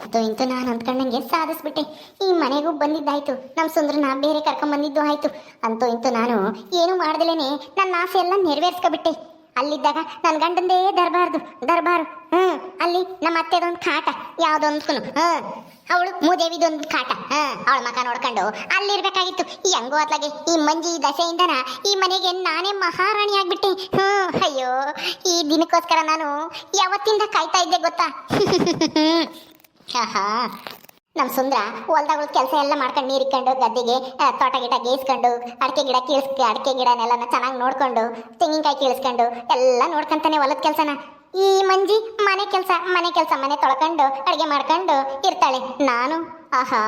ಅದು ಇಂತೂ ನಾನು ಅಂದ್ಕೊಂಡಂಗೆ ಸಾಧಿಸ್ಬಿಟ್ಟೆ. ಈ ಮನೆಗೂ ಬಂದಿದ್ದಾಯ್ತು, ನಮ್ಮ ಸುಂದ್ರನ ಬೇರೆ ಕರ್ಕೊಂಡ್ ಬಂದಿದ್ದು ಆಯ್ತು. ಅಂತೂ ಇಂತೂ ನಾನು ಏನು ಮಾಡ್ದಲೇನೆ ನನ್ನ ಆಸೆ ಎಲ್ಲ ನೆರವೇರ್ಸ್ಕೊಬಿಟ್ಟೆ. ಅಲ್ಲಿದ್ದಾಗ ನನ್ನ ಗಂಡಂದೇ ದರ್ಬಾರು. ಅಲ್ಲಿ ನಮ್ಮ ಅತ್ತೆದೊಂದು ಕಾಟ, ಯಾವ್ದೊಂದ್ಕು ಅವಳು ಮೂದೇವಿದೊಂದು ಕಾಟ. ಅವಳ ಮಕ ನೋಡ್ಕೊಂಡು ಅಲ್ಲಿರ್ಬೇಕಾಗಿತ್ತು. ಹೆಂಗೋ ಅತ್ಲಾಗೆ ಈ ಮಂಜಿ ದಶೆಯಿಂದನ ಈ ಮನೆಗೆ ನಾನೇ ಮಹಾರಾಣಿ ಆಗ್ಬಿಟ್ಟೆ. ಅಯ್ಯೋ, ಈ ದಿನಕ್ಕೋಸ್ಕರ ನಾನು ಯಾವತ್ತಿಂದ ಕಾಯ್ತಾ ಇದ್ದೆ ಗೊತ್ತಾ? ಆಹಾ, ನಮ್ಮ ಸುಂದ್ರ ಹೊಲ್ದಾಗ ಕೆಲಸ ಎಲ್ಲ ಮಾಡ್ಕೊಂಡು ನೀರಿಕೊಂಡು ಗದ್ದೆಗೆ ತೋಟ ಗಿಡ ಗೇಸ್ಕೊಂಡು ಅಡಿಕೆ ಗಿಡನೆಲ್ಲ ಚೆನ್ನಾಗಿ ನೋಡ್ಕೊಂಡು ತೆಂಗಿನಕಾಯಿ ಕೀಳಿಸ್ಕೊಂಡು ಎಲ್ಲ ನೋಡ್ಕೊಂತಾನೆ ಹೊಲದ ಕೆಲಸನ. ಈ ಮಂಜಿ ಮನೆ ಕೆಲಸ ಮನೆ ತೊಳ್ಕೊಂಡು ಅಡುಗೆ ಮಾಡ್ಕೊಂಡು ಇರ್ತಾಳೆ. ನಾನು ಆಹಾ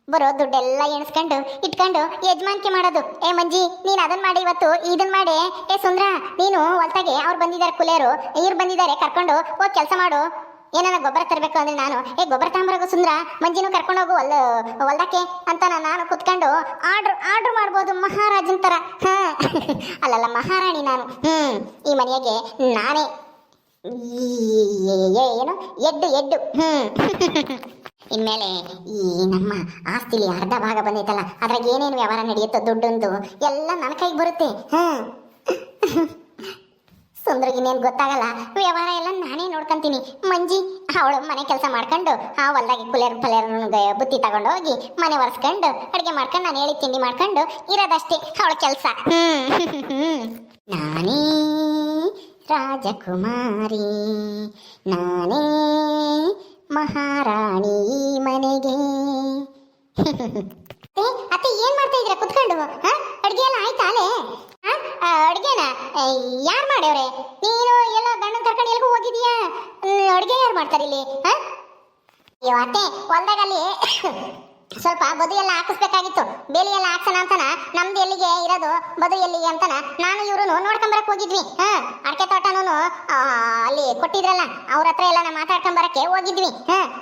ಬರೋ ದುಡ್ಡೆಲ್ಲ ಎಣಿಸ್ಕೊಂಡು ಇಟ್ಕೊಂಡು ಯಜಮಾನಿಕೆ ಮಾಡೋದು. ಏ ಮಂಜಿ, ನೀನು ಅದನ್ನ ಮಾಡಿ, ಇವತ್ತು ಇದನ್ನ ಮಾಡಿ. ಏ ಸುಂದ್ರ, ನೀನು ಹೊಲ್ತಾಗೆ ಅವ್ರು ಬಂದಿದ್ದಾರೆ, ಕುಲೇರು ಇವ್ರು ಬಂದಿದ್ದಾರೆ, ಕರ್ಕೊಂಡು ಹೋಗಿ ಕೆಲಸ ಮಾಡು. ಏನಾರ ಗೊಬ್ಬರ ತರಬೇಕು ಅಂದ್ರೆ ನಾನು ಗೊಬ್ಬರ ತಗೊಂಬರೋಗು ಸುಂದ್ರ, ಮಂಜಿನೂ ಕರ್ಕೊಂಡು ಹೋಗು ಹೊಲ್ದಕ್ಕೆ ಅಂತ ನಾನು ಕುತ್ಕೊಂಡು ಆರ್ಡ್ರ್ ಮಾಡ್ಬೋದು ಮಹಾರಾಜನ್ ತರ. ಅಲ್ಲಲ್ಲ, ಮಹಾರಾಣಿ ನಾನು. ಈ ಮನೆಗೆ ನಾನೇ ಏನು ಎಡ್ಡು. ಇನ್ಮೇಲೆ ಈ ನಮ್ಮ ಆಸ್ತಿಲಿ ಅರ್ಧ ಭಾಗ ಬಂದೈತಲ್ಲ, ಅದ್ರಾಗ ಏನೇನು ವ್ಯವಹಾರ ನಡೆಯುತ್ತೋ ದುಡ್ಡೊಂದು ಎಲ್ಲ ನನ್ನ ಕೈಗೆ ಬರುತ್ತೆ. ಸುಂದ್ರಗಿನೇನು ಗೊತ್ತಾಗಲ್ಲ, ವ್ಯವಹಾರ ಎಲ್ಲ ನಾನೇ ನೋಡ್ಕೊಂತೀನಿ. ಮಂಜಿ ಅವಳು ಮನೆ ಕೆಲಸ ಮಾಡ್ಕೊಂಡು ಆ ಹೊಲ್ದಾಗಿ ಕುಲೇರ್ ಬುತ್ತಿ ತಗೊಂಡು ಹೋಗಿ ಮನೆ ಒರೆಸ್ಕೊಂಡು ಅಡುಗೆ ಮಾಡ್ಕೊಂಡು ನಾನು ಹೇಳಿ ತಿಂಡಿ ಮಾಡ್ಕೊಂಡು ಇರೋದಷ್ಟೇ ಅವಳ ಕೆಲಸ. ನಾನೇ ರಾಜಕುಮಾರಿ, ನಾನೇ ಮಹಾರಾಣಿ ಮನೆಗೆ. ಅತ್ತೆ, ಏನ್ ಮಾಡ್ತಾ ಇದ್ದೀರಾ ಕುತ್ಕೊಂಡು? ಅಡುಗೆ ಎಲ್ಲ ಆಯ್ತಾ? ಅಲೆ ಅಡುಗೆನ ಯಾರು ಮಾಡ್ಯವ್ರೆ? ನೀನು ಎಲ್ಲ ಗಂಡನ ಕರ್ಕೊಂಡು ಎಲ್ಗೂ ಹೋಗಿದೀಯಾ? ಅಡುಗೆ ಯಾರು ಮಾಡ್ತಾರೆ ಇಲ್ಲಿ? ಅಯ್ಯೋ ಅತ್ತೆ, ಹೊಲ್ದಾಗಲ್ಲಿ ಸ್ವಲ್ಪ ಬದು ಎಲ್ಲ ಹಾಕಿಸ್ಬೇಕಾಗಿತ್ತು. ಬೇಲಿ ಎಲ್ಲ ಹಾಕ್ಸೋಣ ಅಂತನ, ನಮ್ದು ಎಲ್ಲಿಗೆ ಇರೋದು ಬದು ಎಲ್ಲಿಗೆ ಅಂತನ ನಾನು ಇವ್ರು ನೋಡ್ಕೊಂಬರಕ್ ಹೋಗಿದ್ವಿ. ಅಡಕೆ ತೋಟನೂ ಅಲ್ಲಿ ಕೊಟ್ಟಿದ್ರಲ್ಲ, ಅವ್ರ ಹತ್ರ ಎಲ್ಲ ನಾ ಮಾತಾಡ್ಕೊಂಬರಕ್ಕೆ ಹೋಗಿದ್ವಿ.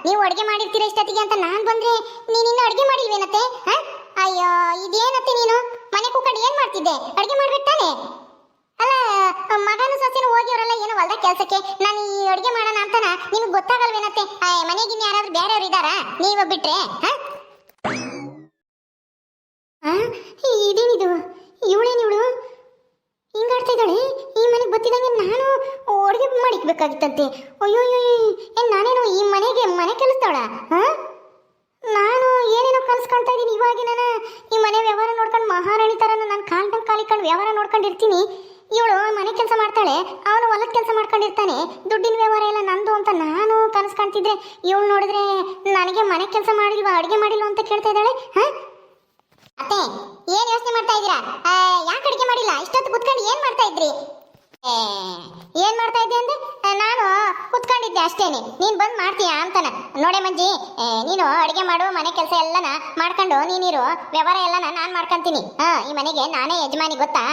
ನೀವು ಅಡುಗೆ ಮಾಡಿರ್ತೀರ ಇಷ್ಟೊತ್ತಿಗೆ ಅಂತ ನಾನು ಬಂದ್ರೆ ನೀನಿನ್ನು ಅಡುಗೆ ಮಾಡಿಲ್ವೇನತ್ತೆ? ಅಯ್ಯೋ, ಇದೇನತ್ತೆ ನೀನು ಮನೆ ಕೂಕೊಂಡು ಏನ್ ಮಾಡ್ತಿದ್ದೆ? ಅಡುಗೆ ಮಾಡ್ಬೇಕು ತಾನೆ? ಅಲ್ಲ, ಮಗನು ಸೊಸೆನು ಹೋಗಿವ್ರಲ್ಲ ಏನು ಹೊಲ್ದಾಗ ಕೆಲ್ಸಕ್ಕೆ, ನಾನು ಈ ಅಡುಗೆ ಮಾಡೋಣ ಅಂತನ ನಿಮ್ಗೆ ಗೊತ್ತಾಗಲ್ವೇನತ್ತೆ? ಮನೆಗಿನ್ನ ಯಾರಾದ್ರೂ ಬೇರೆಯವ್ರು ಇದ್ದಾರಾ ನೀವು ಬಿಟ್ರೆ? ಇದೇನಿದು? ಇವಳೇನಿವಳು ಹಿಂಗಾಡ್ತಾ ಇದ್ದಾಳೆ? ಈ ಮನೆಗೆ ಬತ್ತಿದಂಗೆ ನಾನು ಅಡುಗೆ ಮಾಡಿಕ್ಬೇಕಾಗಿತ್ತಂತೆ. ಅಯ್ಯೋ, ನಾನೇನು ಈ ಮನೆ ಕೆಲಸದವಳ? ನಾನು ಏನೇನೋ ಕನಸು ಕಾಣ್ತಾ ಇದ್ದೀನಿ. ಇವಾಗ ನಾನು ಈ ಮನೆ ವ್ಯವಹಾರ ನೋಡ್ಕೊಂಡು ಮಹಾರಾಣಿ ಥರ ನಾನು ಕಾಲಿಕೊಂಡು ವ್ಯವಹಾರ ನೋಡ್ಕೊಂಡಿರ್ತೀನಿ. ಇವಳು ಮನೆ ಕೆಲಸ ಮಾಡ್ತಾಳೆ, ಅವನು ಹೊಲದ ಕೆಲಸ ಮಾಡ್ಕೊಂಡಿರ್ತಾನೆ. ದುಡ್ಡಿನ ವ್ಯವಹಾರ ಎಲ್ಲ ನಂದು ಅಂತ ನಾನು ಕನಸು ಕಾಣ್ತಿದ್ರೆ, ಇವಳು ನೋಡಿದ್ರೆ ನನಗೆ ಮನೆ ಕೆಲಸ ಮಾಡಿಲ್ವಾ ಅಡುಗೆ ಮಾಡಿಲ್ವಾ ಅಂತ ಕೇಳ್ತಾ ಇದ್ದಾಳೆ. ಅತ್ತೆ, ಏನ್ ಯೋಚನೆ ಮಾಡ್ತಾ ಇದ್ದೀರಾ? ಯಾಕೆ ಅಡುಗೆ ಮಾಡಿಲ್ಲ? ಇಷ್ಟೊತ್ತು ಕುತ್ಕೊಂಡು ಏನ್ ಮಾಡ್ತಾ ಇದ್ರಿ? ಏನ್ ಮಾಡ್ತಾ ಇದ್ದೆ ಅಂದ್ರೆ, ನಾನು ಕುತ್ಕೊಂಡಿದ್ದೆ ಅಷ್ಟೇನೆ, ನೀನ್ ಬಂದ್ ಮಾಡ್ತೀಯಾ ಅಂತನ. ನೋಡೆ ಮಂಜಿ, ನೀನು ಅಡುಗೆ ಮಾಡು, ಮನೆ ಕೆಲಸ ಎಲ್ಲನ ಮಾಡ್ಕೊಂಡು ನೀನಿರು, ವ್ಯವಹಾರ ಎಲ್ಲನ ನಾನ್ ಮಾಡ್ಕೊಂತೀನಿ. ಈ ಮನೆಗೆ ನಾನೇ ಯಜಮಾನಿ, ಗೊತ್ತಾ?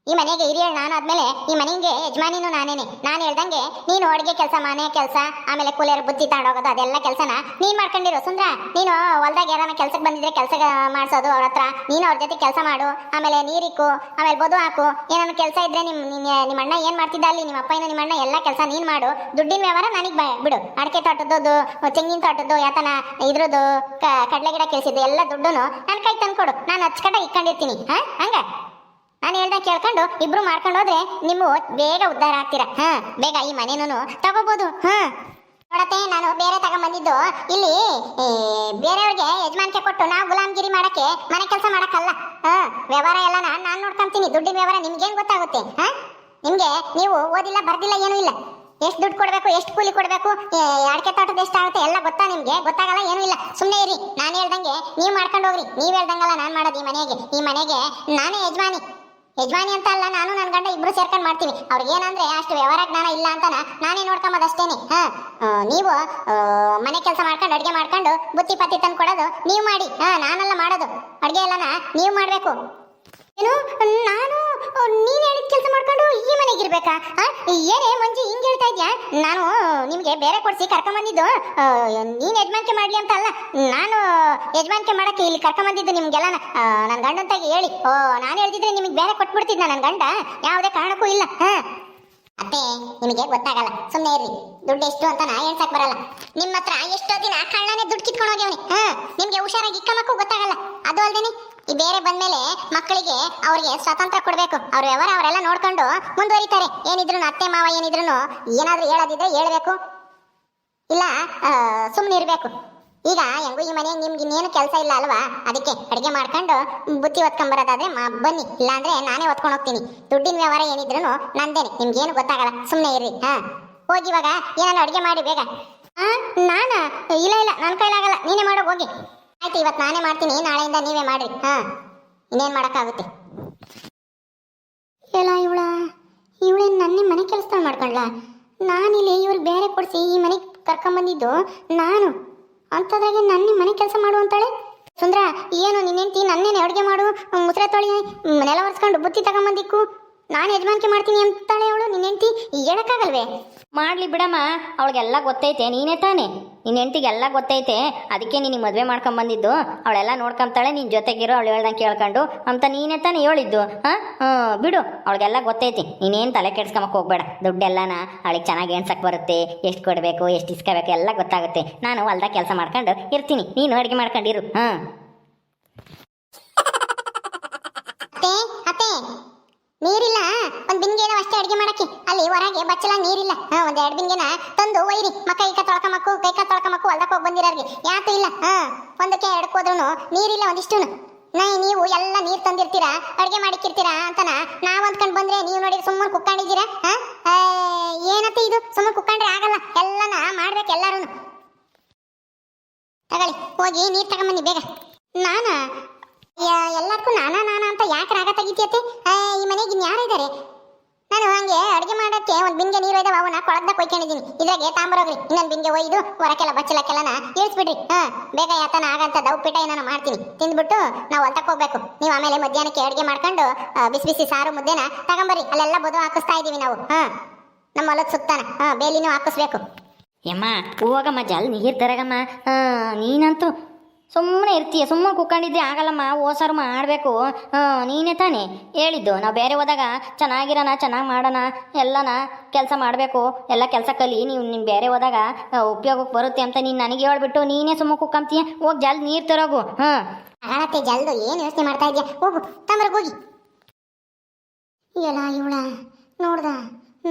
ಈ ಮನೆಗೆ ಹಿರಿಯಳು ನಾನು ಆದ್ಮೇಲೆ ಈ ಮನೆಗೆ ಯಜಮಾನಿನೂ ನಾನೇನೆ. ನಾನು ಹೇಳ್ದಂಗೆ ನೀನು ಅಡುಗೆ ಕೆಲಸ, ಮನೆ ಕೆಲಸ, ಆಮೇಲೆ ಕೂಲಿಯರ್ ಬುತ್ತಿ ತಗೊಂಡೋಗೋದು, ಅದೆಲ್ಲ ಕೆಲಸನ ನೀನ್ ಮಾಡ್ಕೊಂಡಿರೋ. ಸುಂದ್ರ, ನೀನು ಹೊಲ್ದಾಗ ಯಾರನ್ನ ಕೆಲ್ಸಕ್ಕೆ ಬಂದಿದ್ರೆ ಕೆಲಸ ಮಾಡಿಸೋದು ಅವ್ರ ಹತ್ರ, ನೀನು ಅವ್ರ ಜೊತೆ ಕೆಲಸ ಮಾಡು. ಆಮೇಲೆ ನೀರಿಕ್ಕು, ಆಮೇಲೆ ಬದು ಹಾಕು. ಏನಾದ್ರು ಕೆಲಸ ಇದ್ರೆ ನಿಮ್ಮ ಅಣ್ಣ ಏನ್ ಮಾಡ್ತಿದ್ದ ಅಲ್ಲಿ, ನಿಮ್ಮ ಅಪ್ಪನ ನಿಮ್ಮ ಅಣ್ಣ ಎಲ್ಲ ಕೆಲಸ ನೀನ್ ಮಾಡು. ದುಡ್ಡಿನ ವ್ಯವಹಾರ ನನಗೆ ಬಿಡು. ಅಡಿಕೆ ತೋಟದ್ದು, ತೆಂಗಿನ ತೋಟದ್ದು, ಯಾತನ ಇದ್ರದ್ದು ಕಡಲೆ ಗಿಡ ಕೆಲಸಿದ್ದು ಎಲ್ಲ ದುಡ್ಡುನು ನನ್ನ ಕೈ ತಂದ್ಕೊಡು, ನಾನು ಅಚ್ಚಕಟ್ಟ ಇಟ್ಕೊಂಡಿರ್ತೀನಿ. ಹಂಗ ನಾನು ಹೇಳ್ದ ಕೇಳ್ಕೊಂಡು ಇಬ್ರು ಮಾಡ್ಕೊಂಡು ಹೋದ್ರೆ ನೀವು ಬೇಗ ಉದ್ಧಾರ ಆಗ್ತೀರಾ. ಬೇಗ ಈ ಮನೇನು ತಗೋಬಹುದು. ನೋಡತ್ತೆ, ನಾನು ಬೇರೆ ತಗೊಂಡ್ಬಂದಿದ್ದು ಇಲ್ಲಿ ಬೇರೆಯವ್ರಿಗೆ ಯಜಮಾನಿಕೆ ಕೊಟ್ಟು ನಾವು ಗುಲಾಮ್ಗಿರಿ ಮಾಡಕ್ಕೆ, ಮನೆ ಕೆಲಸ ಮಾಡಕ್ಕಲ್ಲ. ವ್ಯವಹಾರ ಎಲ್ಲ ನಾನು ನೋಡ್ಕೊಂತೀನಿ. ದುಡ್ಡಿನ ವ್ಯವಹಾರ ನಿಮ್ಗೇನ್ ಗೊತ್ತಾಗುತ್ತೆ? ನಿಮ್ಗೆ ನೀವು ಓದಿಲ್ಲ ಬರ್ದಿಲ್ಲ ಏನೂ ಇಲ್ಲ. ಎಷ್ಟು ದುಡ್ಡು ಕೊಡ್ಬೇಕು, ಎಷ್ಟು ಕೂಲಿ ಕೊಡ್ಬೇಕು, ಅಡಿಕೆ ತೋಟದ ಎಷ್ಟಾಗುತ್ತೆ ಎಲ್ಲ ಗೊತ್ತಾ ನಿಮ್ಗೆ? ಗೊತ್ತಾಗಲ್ಲ, ಏನೂ ಇಲ್ಲ. ಸುಮ್ಮನೆ ಇರಿ, ನಾನು ಹೇಳ್ದಂಗೆ ನೀವು ಮಾಡ್ಕೊಂಡು ಹೋಗ್ರಿ. ನೀವು ಹೇಳ್ದಂಗಲ್ಲ ನಾನು ಮಾಡೋದು. ಈ ಮನೆಗೆ ನಾನೇ ಯಜಮಾನಿ ಅಂತ ಅಲ್ಲ, ನಾನು ನನ್ನ ಗಂಡ ಇಬ್ರು ಸೇರ್ಕೊಂಡು ಮಾಡ್ತೀವಿ. ಅವ್ರಿಗೆ ಏನಂದ್ರೆ ಅಷ್ಟು ವ್ಯವಹಾರ ಜ್ಞಾನ ಇಲ್ಲ ಅಂತಾನ ನಾನೇ ನೋಡ್ಕೊಂಬದಷ್ಟೇನೆ. ನೀವು ಮನೆ ಕೆಲಸ ಮಾಡ್ಕೊಂಡು ಅಡುಗೆ ಮಾಡ್ಕೊಂಡು ಬುತ್ತಿ ಪತ್ತಿ ತಂದು ಕೊಡೋದು ನೀವು ಮಾಡಿ. ನಾನೆಲ್ಲ ಮಾಡೋದು ಅಡುಗೆ ಎಲ್ಲನ ನೀವು ಮಾಡಬೇಕು. ಏನು ನಾನು ನೀನು ಹೇಳಿದ ಕೆಲಸ ಮಾಡ್ಕೊಂಡು ಈ ಮನೆಗಿರ್ಬೇಕಾ? ಏನೇ ಮಂಜು ಹಿಂಗೆ ಹೇಳ್ತಾ ಇದ್ಯಾ? ನಾನು ನಿಮಗೆ ಬೇರೆ ಕೊಡಿಸಿ ಕರ್ಕೊಂಬಂದಿದ್ದು ನೀನು ಯಜಮಾನಿಕೆ ಮಾಡಲಿ ಅಂತ ಅಲ್ಲ, ನಾನು ಯಜಮಾನಿಕೆ ಮಾಡೋಕ್ಕೆ ಇಲ್ಲಿ ಕರ್ಕೊಂಬಂದಿದ್ದು ನಿಮಗೆಲ್ಲ ನನ್ನ ಗಂಡಂತಾಗಿ ಹೇಳಿ. ನಾನು ಹೇಳ್ತಿದ್ರೆ ನಿಮಗೆ ಬೇರೆ ಕೊಟ್ಬಿಡ್ತಿದ್ದ ನನ್ನ ಗಂಡ, ಯಾವುದೇ ಕಾರಣಕ್ಕೂ ಇಲ್ಲ. ಅತ್ತೆ, ನಿಮಗೆ ಗೊತ್ತಾಗಲ್ಲ, ಸುಮ್ಮನೆ ಇರ್ರಿ. ದುಡ್ಡು ಎಷ್ಟು ಅಂತ ನಾ ಹೇಳ್ಸಕ್ ಬರಲ್ಲ. ನಿಮ್ಮ ಹತ್ರ ಎಷ್ಟೋ ದಿನ ಕಳ್ಳನೇ ದುಡ್ಡು ಕಿತ್ಕೊಂಡು ಹೋಗ್ಯವನಿ. ನಿಮ್ಗೆ ಹುಷಾರಾಗಿ ಇಕ್ಕಮಕ್ಕೂ ಗೊತ್ತಾಗಲ್ಲ. ಅದು ಅಲ್ದೇನೆ ಈ ಬೇರೆ ಬಂದ್ಮೇಲೆ ಮಕ್ಕಳಿಗೆ ಅವ್ರಿಗೆ ಸ್ವಾತಂತ್ರ್ಯ ಕೊಡ್ಬೇಕು. ಅವ್ರ ವ್ಯವಹಾರ ಅವರೆಲ್ಲ ನೋಡ್ಕೊಂಡು ಮುಂದುವರಿತಾರೆ. ಏನಿದ್ರು ಅತ್ತೆ ಮಾವ ಏನಿದ್ರು ಏನಾದ್ರೂ ಹೇಳೋದಿದ್ರೆ ಹೇಳ್ಬೇಕು, ಇಲ್ಲ ಸುಮ್ಮನೆ ಇರ್ಬೇಕು. ಈಗ ಹೆಂಗು ಈ ಮನೆಗೆ ನಿಮ್ಗೆ ಇನ್ನೇನು ಕೆಲಸ ಇಲ್ಲ ಅಲ್ವಾ, ಅದಕ್ಕೆ ಅಡಿಗೆ ಮಾಡ್ಕೊಂಡು ಬುತ್ತಿ ಹೊತ್ಕೊಂಬರೋದಾದ್ರೆ ಬನ್ನಿ, ಇಲ್ಲಾಂದ್ರೆ ನಾನೇ ಹೊತ್ಕೊಂಡು ಹೋಗ್ತೀನಿ. ದುಡ್ಡಿನ ವ್ಯವಹಾರ ಏನಿದ್ರು ನಂದೇನೆ, ನಿಮ್ಗೇನು ಗೊತ್ತಾಗಲ್ಲ. ಸುಮ್ಮನೆ ಇರ್ರಿ. ಹೋಗಿ ಇವಾಗ ಏನಾದ್ರು ಅಡಿಗೆ ಮಾಡಿ ಬೇಗ. ನಾನಾ? ಇಲ್ಲ ನನ್ನ ಕೈಲಾಗಲ್ಲ, ನೀನೇ ಮಾಡೋ ಹೋಗಿ. ಆಯ್ತು, ಇವತ್ತು ನಾನೇ ಮಾಡ್ತೀನಿ, ನಾಳೆಯಿಂದ ನೀವೇ ಮಾಡ್ರಿ. ಇನ್ನೇನು ಮಾಡೋಕ್ಕಾಗುತ್ತೆ. ಎಲ್ಲ ಇವಳೇನು ನನ್ನೇ ಮನೆ ಕೆಲಸ ಮಾಡ್ಕೊಂಡ್ಲ? ನಾನಿಲ್ಲಿ ಇವ್ರಿಗೆ ಬೇರೆ ಕೊಡಿಸಿ ಈ ಮನೆಗೆ ಕರ್ಕೊಂಬಂದಿದ್ದು ನಾನು, ಅಂಥದ್ರಾಗೆ ನನ್ನೇ ಮನೆ ಕೆಲಸ ಮಾಡು ಅಂತಾಳೆ. ಸುಂದ್ರ, ಏನು ನಿನ್ನೆಂತಿ ನನ್ನೇನೆ ಅಡುಗೆ ಮಾಡು, ಮುಸ್ರೆ ತೊಳಿ, ನೆಲ ಒರೆಸ್ಕೊಂಡು ಬುತ್ತಿ ತಗೊಂಬಂದಿಕ್ಕು, ನಾನು ಯಜಮಾನಿಕೆ ಮಾಡ್ತೀನಿ ಅಂತಾಳೆ ಅವಳು. ನಿನ್ನೆಂತಿ ಹೇಳಕ್ಕಾಗಲ್ವೇ? ಮಾಡ್ಲಿ ಬಿಡಮ್ಮ, ಅವಳಿಗೆಲ್ಲ ಗೊತ್ತೈತೆ. ನೀನೇ ತಾನೆ, ನಿನ್ನ ಹೆಂಡತಿಗೆಲ್ಲ ಗೊತ್ತೈತೆ. ಅದಕ್ಕೆ ನೀನು ಮದುವೆ ಮಾಡ್ಕೊಂಬಂದಿದ್ದು. ಅವಳೆಲ್ಲ ನೋಡ್ಕೊಂತಾಳೆ, ನಿನ್ನ ಜೊತೆಗಿರೋ ಅವಳು ಹೇಳ್ದಂಗೆ ಕೇಳ್ಕೊಂಡು ಅಂತ ನೀನೇ ತಾನೆ ಹೇಳಿದ್ದು. ಬಿಡು, ಅವಳಿಗೆಲ್ಲ ಗೊತ್ತೈತಿ. ನೀನೇನು ತಲೆ ಕೆಡ್ಸ್ಕೊಂಬಕ್ಕೆ ಹೋಗ್ಬೇಡ. ದುಡ್ಡೆಲ್ಲನ ಅವಳಿಗೆ ಚೆನ್ನಾಗಿ ಎಣ್ಸಕ್ಕೆ ಬರುತ್ತೆ. ಎಷ್ಟು ಕೊಡಬೇಕು, ಎಷ್ಟು ಇಸ್ಕೋಬೇಕು ಎಲ್ಲ ಗೊತ್ತಾಗುತ್ತೆ. ನಾನು ಹೊಲ್ದಾಗ ಕೆಲಸ ಮಾಡ್ಕೊಂಡು ಇರ್ತೀನಿ, ನೀನು ಅಡುಗೆ ಮಾಡ್ಕೊಂಡಿರು. ನೀರಿಲ್ಲ, ಒಂದ್ ಬಿಂದಿಗೆ ಅಷ್ಟೇ ಅಡಿಗೆ ಮಾಡಕ್ಕೆ. ಅಲ್ಲಿ ಹೊರಗೆ ಬಚ್ಚಲ ನೀರಿಲ್ಲ. ಒಂದ್ 2 ಬಿಂದಿಗೆನ ತಂದು ಒಯ್ರಿ. ಕೈ ತೊಳ್ಕೊಂಬಕ್ಕು ಹೊಲ್ದಕ್ಕೆ ಹೋಗಿ ಬಂದಿರೋರ್ಗೆ ಯಾತು ಇಲ್ಲ. ಒಂದಕ್ಕೆ ಎಡ್ಕೋದ್ರೂ ನೀರಿಲ್ಲ ಒಂದಿಷ್ಟು. ನೀವು ಎಲ್ಲ ನೀರು ತಂದಿರ್ತೀರಾ, ಅಡಿಗೆ ಮಾಡಿಕ್ಕಿರ್ತೀರಾ ಅಂತನ ನಾವ್ ಅಂದ್ಕೊಂಡ್ ಬಂದ್ರೆ ನೀವು ನೋಡಿ ಸುಮ್ಮನೆ ಕುಕ್ಕೊಂಡಿದ್ದೀರಾ. ಏನತ್ತೆ ಇದು? ಸುಮ್ಮನೆ ಕುಕ್ಕೊಂಡ್ರೆ ಆಗಲ್ಲ, ಎಲ್ಲನ ಮಾಡ್ಬೇಕು ಎಲ್ಲಾರು. ತಗೊಳ್ಳಿ, ಹೋಗಿ ನೀರ್ ತಗೊಂಬನ್ನಿ ಬೇಗ. ನಾನಾ? ಎಲ್ಲದಕ್ಕೂ ನಾನಾ ಅಂತ ಯಾಕೆ ರಾಗ ತೆಗಿತೀಯತ್ತೆ? ಈ ಮನೆಗೆ ಇನ್ಯಾರು ಇದ್ದಾರೆ? ನಾನು ಹಂಗೆ ಅಡುಗೆ ಮಾಡೋಕ್ಕೆ ಒಂದು ಬಿಂಗೆ ನೀರು ಇದಾವೆ, ಅವನ್ನ ಕೊಳಗ್ದಾಗ ಕೊಯ್ಕೊಂಡಿದ್ದೀನಿ. ಇದ್ರಾಗೆ ತಾಂಬರೋಗ್ರಿ. ಇನ್ನೊಂದು ಬಿಂಗೆ ಒಯ್ದು ಹೊರಕೆಲ್ಲ ಬಚ್ಚಲಕ್ಕೆಲ್ಲನ ಇಳಿಸ್ಬಿಡ್ರಿ. ಬೇಗ ಯಾತನ ಆಗಂತ ಉಪ್ಪಿಟ ಏನಾನ ಮಾಡ್ತೀನಿ, ತಿಂದ್ಬಿಟ್ಟು ನಾವು ಹೊಲ್ತಕ್ಕೆ ಹೋಗ್ಬೇಕು. ನೀವು ಆಮೇಲೆ ಮಧ್ಯಾಹ್ನಕ್ಕೆ ಅಡುಗೆ ಮಾಡ್ಕೊಂಡು ಬಿಸಿ ಬಿಸಿ ಸಾರು ಮುದ್ದೆನ ತಗೊಂಬರ್ರಿ. ಅಲ್ಲೆಲ್ಲ ಬದು ಹಾಕಿಸ್ತಾ ಇದೀವಿ ನಾವು. ನಮ್ಮ ಹೊಲದ ಸುತ್ತಾನ ಬೇಲಿನೂ ಹಾಕಿಸ್ಬೇಕು. ಯಮ್ಮ ಹೋಗಮ್ಮ, ಜಲ್ ನೀರು ತರಗಮ್ಮ. ನೀನಂತೂ ಸುಮ್ಮನೆ ಇರ್ತೀಯ, ಸುಮ್ಮನೆ ಕುಕ್ಕೊಂಡಿದ್ರೆ ಆಗಲ್ಲಮ್ಮ. ಓಸಾರು ಮಾಡಬೇಕು. ನೀನೇ ತಾನೇ ಹೇಳಿದ್ದು ನಾವು ಬೇರೆ ಹೋದಾಗ ಚೆನ್ನಾಗಿರೋಣ, ಚೆನ್ನಾಗಿ ಮಾಡೋಣ, ಎಲ್ಲನ ಕೆಲಸ ಮಾಡಬೇಕು, ಎಲ್ಲ ಕೆಲಸ ಕಲಿ, ನೀವು ಬೇರೆ ಹೋದಾಗ ಉಪಯೋಗಕ್ಕೆ ಬರುತ್ತೆ ಅಂತ ನೀನು ನನಗೆ ಹೇಳ್ಬಿಟ್ಟು ನೀನೇ ಸುಮ್ಮನೆ ಕುಕ್ಕಂತೀಯ. ಹೋಗಿ ಜಲ್ದಿ ನೀರು ತರೋಗು. ಆಗತ್ತೆ ಜಲ್ದು, ಏನು ಯೋಚನೆ ಮಾಡ್ತಾ ಇದೆಯಾ? ಹೋಗು ತಮ್ಮರ್ಗೆ ಹೋಗಿ. ಎಲ್ಲ ಇವಳ ನೋಡ್ದ,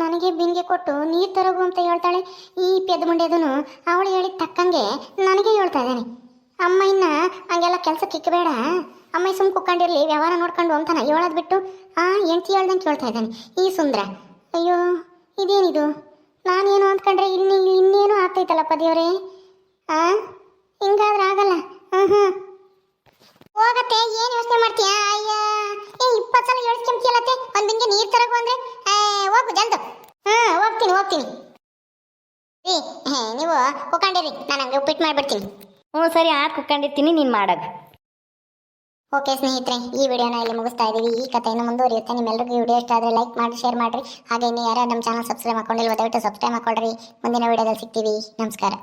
ನನಗೆ ಬಿಂಗೆ ಕೊಟ್ಟು ನೀರು ತರೋಗು ಅಂತ ಹೇಳ್ತಾಳೆ. ಈ ಪೆದ್ದು ಮುಂಡೆದನು ಅವಳು ಹೇಳಿದ ತಕ್ಕಂಗೆ ನನಗೆ ಹೇಳ್ತಾ ಇದ್ದಾನೆ. ಅಮ್ಮ ಇನ್ನ ಹಂಗೆಲ್ಲ ಕೆಲ್ಸಕ್ಕೆ ಇಕ್ಕಬೇಡ, ಅಮ್ಮ ಸುಮ್ ಕುಕ್ಕೊಂಡಿರ್ಲಿ, ವ್ಯವಹಾರ ನೋಡ್ಕೊಂಡು ಅಂತಾನ ಹೇಳೋದು ಬಿಟ್ಟು ಎಂಟಿ ಹೇಳ್ದಂಗೆ ಕೇಳ್ತಾ ಇದ್ದಾನೆ ಈ ಸುಂದ್ರ. ಅಯ್ಯೋ ಇದೇನಿದು? ನಾನೇನು ಅಂದ್ಕೊಂಡ್ರೆ ಇನ್ನೇನು ಆಗ್ತೈತಲ್ಲಪ್ಪ ದೇವ್ರೆ. ಹಿಂಗಾದ್ರೆ ಆಗಲ್ಲ. ಹೋಗತ್ತೆ, ಏನು ಯೋಚನೆ ಮಾಡ್ತೀಯ? ಅಯ್ಯ 20 ಸಲ ಯೋಚಿಸ್ಕೊಂತೀಯಲ್ಲತ್ತೆ. ಒಂದು ಬಿಂಗೆ ನೀರು ತರಗು ಅಂದ್ರೆ ಹೋಗು ಜಲ್ದು. ಹೋಗ್ತೀನಿ. ನೀವು ಕುಕ್ಕೊಂಡಿರಿ, ನಾನು ಹಂಗೆ ಉಪ್ಪಿಟ್ಟು ಮಾಡಿಬಿಡ್ತೀನಿ. ಸರಿ, ಕುಕ್ಕೊಂಡಿರ್ತೀನಿ, ನೀನು ಮಾಡೋದು. ಓಕೆ ಸ್ನೇಹಿತರೆ, ಈ ವಿಡಿಯೋನ ಇಲ್ಲಿ ಮುಗಿಸ್ತಾ ಇದ್ದೀವಿ. ಈ ಕಥೆಯನ್ನು ಮುಂದುವರಿಯುತ್ತೆ. ನಿಮ್ಮೆಲ್ಲರಿಗೂ ವಿಡಿಯೋ ಇಷ್ಟ ಆದರೆ ಲೈಕ್ ಮಾಡಿ, ಶೇರ್ ಮಾಡಿರಿ. ಹಾಗೆ ಇನ್ನು ಯಾರು ನಮ್ಮ ಚಾನಲ್ ಸಬ್ಸ್ಕ್ರೈಬ್ ಮಾಡ್ಕೊಂಡಿಲ್ವ ದಯವಿಟ್ಟು ಸಬ್ಸ್ಕ್ರೈಬ್ ಮಾಡ್ಕೊಳ್ರಿ. ಮುಂದಿನ ವಿಡಿಯೋದಲ್ಲಿ ಸಿಗ್ತೀವಿ. ನಮಸ್ಕಾರ.